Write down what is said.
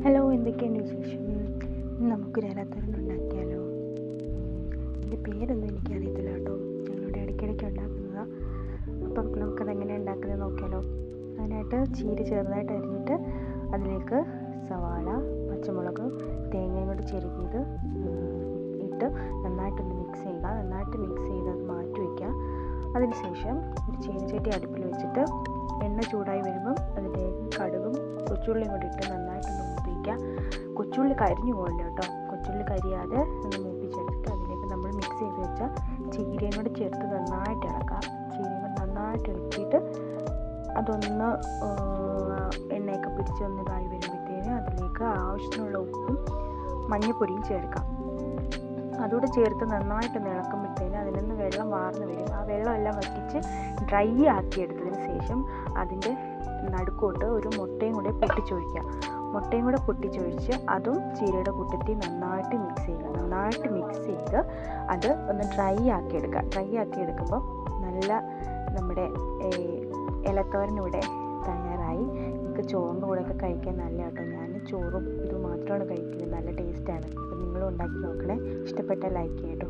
Hello, എന്തൊക്കെയുണ്ട് വിശേഷം? നമുക്കൊരു ഇലത്തോരൻ ഉണ്ടാക്കിയാലോ? ഇതിൻ്റെ പേരൊന്നും എനിക്കറിയത്തില്ല കേട്ടോ. ഞങ്ങളുടെ ഇടയ്ക്കിടയ്ക്ക് ഉണ്ടാക്കുന്നതാണ്. അപ്പം നമുക്കതെങ്ങനെ ഉണ്ടാക്കുന്നത് നോക്കിയാലോ? അതിനായിട്ട് ചീര ചെറുതായിട്ട് അരിഞ്ഞിട്ട് അതിലേക്ക് സവാള, പച്ചമുളക്, തേങ്ങയും കൂടി ചെരുകിയത് ഇട്ട് നന്നായിട്ടൊന്ന് മിക്സ് ചെയ്യുക. നന്നായിട്ട് മിക്സ് ചെയ്ത് അത് മാറ്റി വയ്ക്കുക. അതിനുശേഷം ഒരു ചീനച്ചട്ടി അടുപ്പിൽ വെച്ചിട്ട് എണ്ണ ചൂടായി വരുമ്പം അതിലേക്ക് കടുകും കൊച്ചുള്ളിയും കൂടി ഇട്ട് നന്നായിട്ടൊന്ന് മൂപ്പിക്കുക. കൊച്ചുള്ളി കരിഞ്ഞു പോകണ്ട കേട്ടോ. കൊച്ചുള്ളി കരിയാതെ ഒന്ന് മൂപ്പിച്ചെടുത്തിട്ട് അതിലേക്ക് നമ്മൾ മിക്സ് ചെയ്ത് വെച്ച ചീരയും കൂടി ചേർത്ത് നന്നായിട്ട് ഇളക്കുക. ചീരയും കൂടി നന്നായിട്ട് ഇളക്കിയിട്ട് അതൊന്ന് എണ്ണയൊക്കെ പിടിച്ചൊന്ന് ഇതായി വരുമ്പോഴത്തേന് അതിലേക്ക് ആവശ്യത്തിനുള്ള ഉപ്പും മഞ്ഞൾപ്പൊടിയും ചേർക്കാം. അതുകൂടെ ചേർത്ത് നന്നായിട്ടൊന്ന് ഇളക്കുമ്പോഴത്തേന് അതിൽ നിന്ന് വെള്ളം വാർന്ന് വരും. ആ വെള്ളമെല്ലാം വറ്റിച്ച് ഡ്രൈ ആക്കിയെടുത്തതിന് ശേഷം അതിൻ്റെ നടുക്കോട്ട് ഒരു മുട്ടയും കൂടെ പൊട്ടിച്ചൊഴിക്കുക. മുട്ടയും കൂടെ പൊട്ടിച്ചൊഴിച്ച് അതും ചീരയുടെ കൂട്ടത്തിൽ നന്നായിട്ട് മിക്സ് ചെയ്യുക. നന്നായിട്ട് മിക്സ് ചെയ്ത് അത് ഒന്ന് ഡ്രൈ ആക്കിയെടുക്കുമ്പോൾ നല്ല നമ്മുടെ ഇലത്തോരൻ ഇവിടെ തയ്യാറായി. നിങ്ങൾക്ക് ചോറിൻ്റെ കൂടെയൊക്കെ കഴിക്കാൻ നല്ല കേട്ടോ. ഞാൻ ചോറും ഇത് മാത്രമാണ് കഴിക്കുന്നത്. നല്ല ടേസ്റ്റാണ്. അപ്പം നിങ്ങളും ഉണ്ടാക്കി നോക്കണേ. ഇഷ്ടപ്പെട്ടാൽ ലൈക്ക് ചെയ്യട്ടോ.